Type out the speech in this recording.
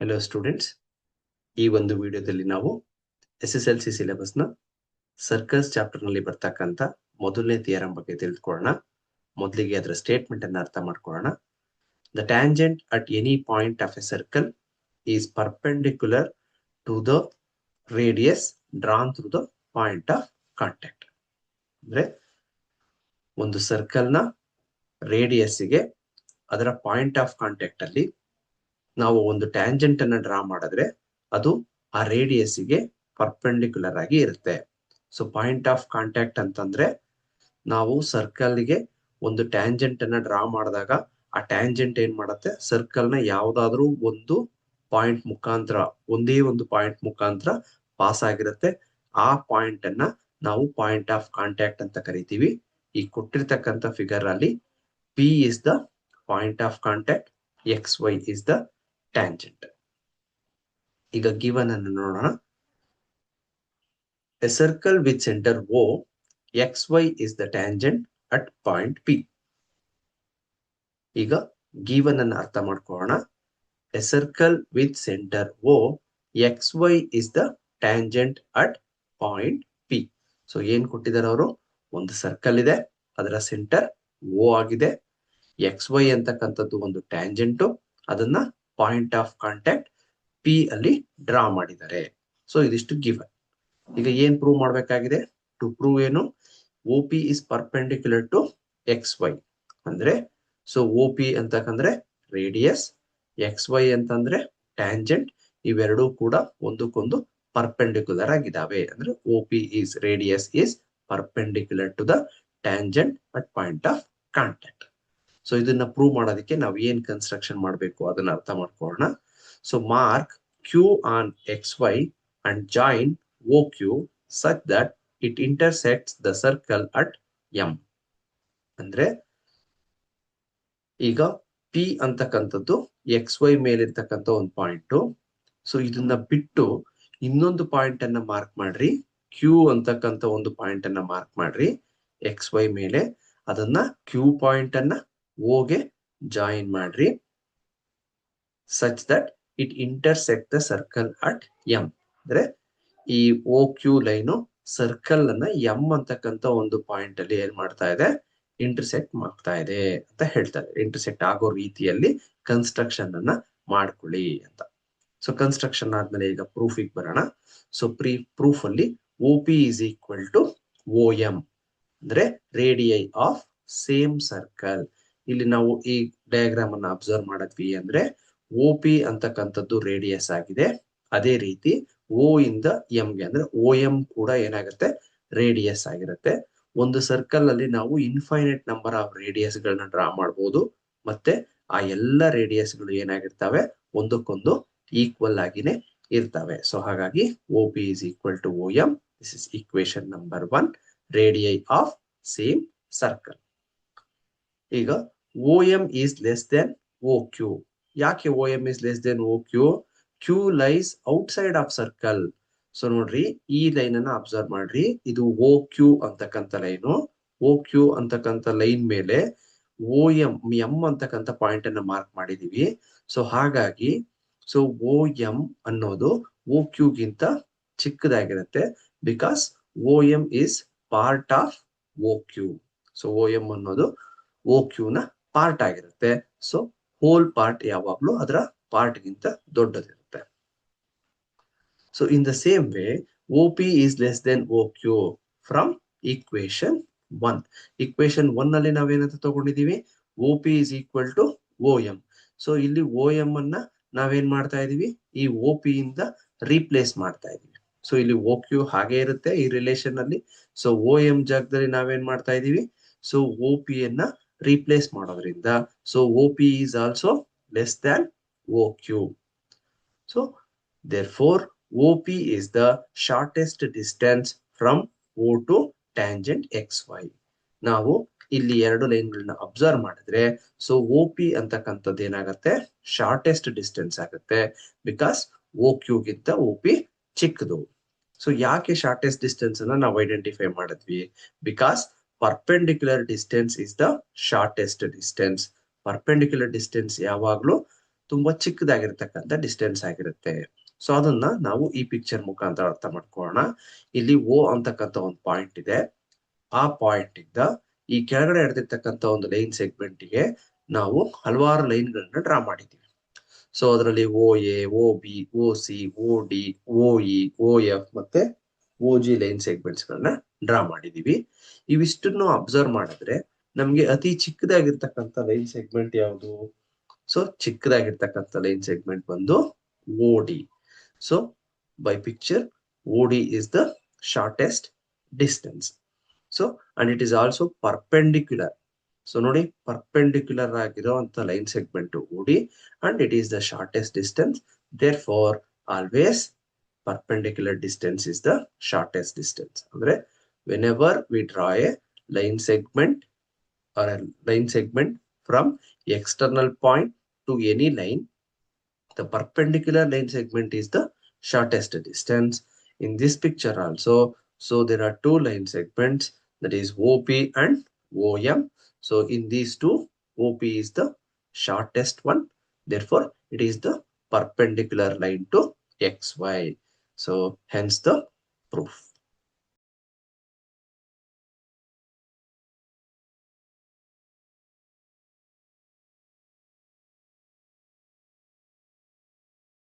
Hello students, ಈ ಒಂದು ವಿಡಿಯೋದಲ್ಲಿ ನಾವು SSLC ಸಿಲೆಬಸ್ನ ಸರ್ಕಲ್ಸ್ ಚಾಪ್ಟರ್ ನಲ್ಲಿ ಬರ್ತಕ್ಕಂಥ ಮೊದಲನೇ ಥಿಯರಂ ಬಗ್ಗೆ ತಿಳಿದುಕೊಳ್ಳೋಣ. ಮೊದಲಿಗೆ ಅದರ ಸ್ಟೇಟ್ಮೆಂಟ್ ಅನ್ನು ಅರ್ಥ ಮಾಡ್ಕೊಳ್ಳೋಣ. The tangent at any point of a circle is perpendicular to the radius drawn through the point of contact. ಅಂದ್ರೆ ಒಂದು ಸರ್ಕಲ್ ನ ರೇಡಿಯಸ್ಗೆ ಅದರ ಪಾಯಿಂಟ್ ಆಫ್ ಕಾಂಟ್ಯಾಕ್ಟ್ ಅಲ್ಲಿ ನಾವು ಒಂದು ಟ್ಯಾಂಜೆಂಟ್ ಅನ್ನ ಡ್ರಾ ಮಾಡಿದ್ರೆ ಅದು ಆ ರೇಡಿಯಸ್ಗೆ ಪರ್ಪೆಂಡಿಕ್ಯುಲರ್ ಆಗಿ ಇರುತ್ತೆ. ಸೊ ಪಾಯಿಂಟ್ ಆಫ್ ಕಾಂಟ್ಯಾಕ್ಟ್ ಅಂತಂದ್ರೆ ನಾವು ಸರ್ಕಲ್ಗೆ ಒಂದು ಟ್ಯಾಂಜೆಂಟ್ ಅನ್ನ ಡ್ರಾ ಮಾಡಿದಾಗ ಆ ಟ್ಯಾಂಜೆಂಟ್ ಏನ್ ಮಾಡುತ್ತೆ, ಸರ್ಕಲ್ ನ ಯಾವ್ದಾದ್ರೂ ಒಂದು ಪಾಯಿಂಟ್ ಮುಖಾಂತರ, ಒಂದೇ ಒಂದು ಪಾಯಿಂಟ್ ಮುಖಾಂತರ ಪಾಸ್ ಆಗಿರುತ್ತೆ. ಆ ಪಾಯಿಂಟ್ ಅನ್ನ ನಾವು ಪಾಯಿಂಟ್ ಆಫ್ ಕಾಂಟ್ಯಾಕ್ಟ್ ಅಂತ ಕರಿತೀವಿ. ಈ ಕೊಟ್ಟಿರ್ತಕ್ಕಂಥ ಫಿಗರ್ ಅಲ್ಲಿ P is the point of contact, XY is the tangent. ಈಗ ಗಿವನ್ ಅನ್ನು ನೋಡೋಣ. A circle with centre O, XY is the tangent at point P. ಈಗ ಗಿವನ್ ಅನ್ನು ಅರ್ಥ ಮಾಡ್ಕೊಳ್ಳೋಣ. A circle with centre O, XY is the tangent at point P. So ಏನ್ ಕೊಟ್ಟಿದ್ದಾರೆ ಅವರು? ಒಂದು ಸರ್ಕಲ್ ಇದೆ, ಅದರ ಸೆಂಟರ್ O ಆಗಿದೆ. XY ಅಂತಕ್ಕಂಥದ್ದು ಒಂದು ಟ್ಯಾಂಜೆಂಟ್, ಅದನ್ನ ಪಾಯಿಂಟ್ ಆಫ್ ಕಾಂಟ್ಯಾಕ್ಟ್ P ಅಲ್ಲಿ ಡ್ರಾ ಮಾಡಿದ್ದಾರೆ. ಸೊ ಇದಿಷ್ಟು ಗಿವನ್. ಈಗ ಏನ್ ಪ್ರೂವ್ ಮಾಡ್ಬೇಕಾಗಿದೆ? ಟು ಪ್ರೂವ್ ಏನು? OP is perpendicular to XY ಅಂದ್ರೆ, ಸೊ OP ಅಂತಂದ್ರೆ ರೇಡಿಯಸ್, XY ಅಂತಂದ್ರೆ ಟ್ಯಾಂಜೆಂಟ್, ಇವೆರಡೂ ಕೂಡ ಒಂದಕ್ಕೊಂದು ಪರ್ಪೆಂಡಿಕ್ಯುಲರ್ ಆಗಿದ್ದಾವೆ. ಅಂದ್ರೆ OP is radius is perpendicular to the tangent at point of contact. So ಇದನ್ನ ಪ್ರೂವ್ ಮಾಡೋದಕ್ಕೆ ನಾವು ಏನ್ ಕನ್ಸ್ಟ್ರಕ್ಷನ್ ಮಾಡಬೇಕು ಅದನ್ನ ಅರ್ಥ ಮಾಡ್ಕೊಳ್ಳೋಣ. So mark Q on XY and join OQ such that it intersects the circle at M. ಅಂದ್ರೆ ಈಗ P ಅಂತಕ್ಕಂಥದ್ದು XY ಮೇಲಿರ್ತಕ್ಕಂಥ ಒಂದು ಪಾಯಿಂಟ್. ಸೊ ಇದನ್ನ ಬಿಟ್ಟು ಇನ್ನೊಂದು ಪಾಯಿಂಟ್ ಅನ್ನ ಮಾರ್ಕ್ ಮಾಡ್ರಿ. Q ಅಂತಕ್ಕಂಥ ಒಂದು ಪಾಯಿಂಟ್ ಅನ್ನ ಮಾರ್ಕ್ ಮಾಡ್ರಿ XY ಮೇಲೆ. ಅದನ್ನ Q ಪಾಯಿಂಟ್ ಅನ್ನ O ಗೆ ಜಾಯಿನ್ ಮಾಡ್ರಿ such that it intersect the circle at M. ಅಂದ್ರೆ ಈ OQ ಲೈನು ಸರ್ಕಲ್ ಅನ್ನ M ಅಂತಕ್ಕಂಥ ಒಂದು ಪಾಯಿಂಟ್ ಅಲ್ಲಿ ಏನ್ ಮಾಡ್ತಾ ಇದೆ? ಇಂಟರ್ಸೆಕ್ಟ್ ಮಾಡ್ತಾ ಇದೆ ಅಂತ ಹೇಳ್ತಾರೆ. ಇಂಟರ್ಸೆಕ್ಟ್ ಆಗೋ ರೀತಿಯಲ್ಲಿ ಕನ್ಸ್ಟ್ರಕ್ಷನ್ ಅನ್ನ ಮಾಡ್ಕೊಳ್ಳಿ ಅಂತ. ಸೊ ಕನ್ಸ್ಟ್ರಕ್ಷನ್ ಆದ್ಮೇಲೆ ಈಗ ಪ್ರೂಫಿಗೆ ಬರೋಣ. ಸೊ ಪ್ರೂಫ್ ಅಲ್ಲಿ OP is equal to OM ಅಂದ್ರೆ ರೇಡಿಯೈ ಆಫ್ ಸೇಮ್ ಸರ್ಕಲ್. ಇಲ್ಲಿ ನಾವು ಈ ಡಯಾಗ್ರಾಮ್ ಅನ್ನ ಅಬ್ಸರ್ವ್ ಮಾಡಿದ್ವಿ ಅಂದ್ರೆ OP ಅಂತಕ್ಕಂಥದ್ದು ರೇಡಿಯಸ್ ಆಗಿದೆ. ಅದೇ ರೀತಿ O ಇಂದ M ಗೆ ಅಂದ್ರೆ OM ಕೂಡ ಏನಾಗುತ್ತೆ? ರೇಡಿಯಸ್ ಆಗಿರುತ್ತೆ. ಒಂದು ಸರ್ಕಲ್ ಅಲ್ಲಿ ನಾವು ಇನ್ಫೈನೈಟ್ ನಂಬರ್ ಆಫ್ ರೇಡಿಯಸ್ ಗಳನ್ನ ಡ್ರಾ ಮಾಡಬಹುದು. ಮತ್ತೆ ಆ ಎಲ್ಲ ರೇಡಿಯಸ್ ಗಳು ಏನಾಗಿರ್ತವೆ? ಒಂದಕ್ಕೊಂದು ಈಕ್ವಲ್ ಆಗಿನೇ ಇರ್ತವೆ. ಸೊ ಹಾಗಾಗಿ OP is equal to OM. This is equation number 1, radii of same circle. ಈಗ OM is less than OQ. ಯಾಕೆ OM is less than OQ? Q lies outside of circle. So ನೋಡ್ರಿ, ಈ line ಅನ್ನ observe ಮಾಡ್ರಿ. ಇದು OQ ಅಂತಕ್ಕಂಥ line. OQ ಅಂತಕ್ಕಂಥ line ಮೇಲೆ M ಅಂತಕ್ಕಂಥ ಪಾಯಿಂಟ್ ಅನ್ನ ಮಾರ್ಕ್ ಮಾಡಿದೀವಿ. ಸೊ ಹಾಗಾಗಿ ಸೊ OM ಅನ್ನೋದು OQ ಗಿಂತ ಚಿಕ್ಕದಾಗಿರುತ್ತೆ. Because OM is part of OQ. So OM ಅನ್ನೋದು OQ ನ ಪಾರ್ಟ್ ಆಗಿರುತ್ತೆ. ಸೊ ಹೋಲ್ ಪಾರ್ಟ್ ಯಾವಾಗ್ಲೂ ಅದರ ಪಾರ್ಟ್ ಗಿಂತ ದೊಡ್ಡದಿರುತ್ತೆ. So in the same way OP is less than OQ from equation 1. Equation 1 ಅಲ್ಲಿ ನಾವೇನಂತ ತಗೊಂಡಿದೀವಿ? OP is equal to OM. So ಇಲ್ಲಿ OM ಅನ್ನ ನಾವೇನ್ ಮಾಡ್ತಾ ಇದೀವಿ? ಈ OP ಇಂದ ರೀಪ್ಲೇಸ್ ಮಾಡ್ತಾ ಇದೀವಿ. ಸೊ ಇಲ್ಲಿ OQ ಹಾಗೆ ಇರುತ್ತೆ ಈ ರಿಲೇಶನ್ ಅಲ್ಲಿ. ಸೊ OM ಜಾಗದಲ್ಲಿ ನಾವೇನ್ ಮಾಡ್ತಾ ಇದೀವಿ? ಸೊ OP ಅನ್ನ ರೀಪ್ಲೇಸ್ ಮಾಡೋದ್ರಿಂದ so OP is also less than OQ. So therefore OP is the shortest distance from O to tangent XY. ನಾವು ಇಲ್ಲಿ ಎರಡು ಲೈನ್ ಗಳನ್ನ ಅಬ್ಸರ್ವ್ ಮಾಡಿದ್ರೆ ಸೊ OP ಅಂತಕ್ಕಂಥದ್ದು ಏನಾಗುತ್ತೆ? ಶಾರ್ಟೆಸ್ಟ್ ಡಿಸ್ಟೆನ್ಸ್ ಆಗುತ್ತೆ. ಬಿಕಾಸ್ OQ ಗಿಂತ OP ಚಿಕ್ಕದು. ಸೊ ಯಾಕೆ ಶಾರ್ಟೆಸ್ಟ್ ಡಿಸ್ಟೆನ್ಸ್ ಅನ್ನ ನಾವು ಐಡೆಂಟಿಫೈ ಮಾಡಿದ್ವಿ? Because perpendicular distance is the shortest distance. Perpendicular distance ಯಾವಾಗ್ಲೂ ತುಂಬಾ ಚಿಕ್ಕದಾಗಿರ್ತಕ್ಕಂಥ ಡಿಸ್ಟೆನ್ಸ್ ಆಗಿರುತ್ತೆ. ಸೊ ಅದನ್ನ ನಾವು ಈ ಪಿಕ್ಚರ್ ಮುಖಾಂತರ ಅರ್ಥ ಮಾಡ್ಕೊಳ್ಳೋಣ. ಇಲ್ಲಿ ಓ ಅಂತಕ್ಕಂಥ ಒಂದು ಪಾಯಿಂಟ್ ಇದೆ. ಆ ಪಾಯಿಂಟ್ ಇಂದ ಈ ಕೆಳಗಡೆ ಹಿಡಿದಿರ್ತಕ್ಕಂಥ ಒಂದು ಲೈನ್ ಸೆಗ್ಮೆಂಟ್ ಗೆ ನಾವು ಹಲವಾರು ಲೈನ್ ಗಳನ್ನ ಡ್ರಾ ಮಾಡಿದ್ದೀವಿ. ಸೊ ಅದರಲ್ಲಿ O A, O B, O C, O D, O E, O F ಮತ್ತೆ ಓ ಜಿ ಲೈನ್ ಸೆಗ್ಮೆಂಟ್ಸ್ ಗಳನ್ನ ಡ್ರಾ ಮಾಡಿದೀವಿ. ಇವಿಷ್ಟನ್ನು ಅಬ್ಸರ್ವ್ ಮಾಡಿದ್ರೆ ನಮ್ಗೆ ಅತಿ ಚಿಕ್ಕದಾಗಿರ್ತಕ್ಕಂಥ ಲೈನ್ ಸೆಗ್ಮೆಂಟ್ ಯಾವುದು? ಸೊ ಚಿಕ್ಕದಾಗಿರ್ತಕ್ಕಂಥ ಲೈನ್ ಸೆಗ್ಮೆಂಟ್ ಬಂದು O D. So by picture O D is the shortest distance. So and it is also perpendicular. So ನೋಡಿ, ಪರ್ಪೆಂಡಿಕ್ಯುಲರ್ ಆಗಿರುವಂತ line segment O D and it is the shortest distance. There for always perpendicular distance is the shortest distance. Andre whenever we draw a line segment or a line segment from external point to any line, the perpendicular line segment is the shortest distance. In this picture also, so there are two line segments, that is OP and OM. So in these two, OP is the shortest one, therefore it is the perpendicular line to XY. So hence the proof.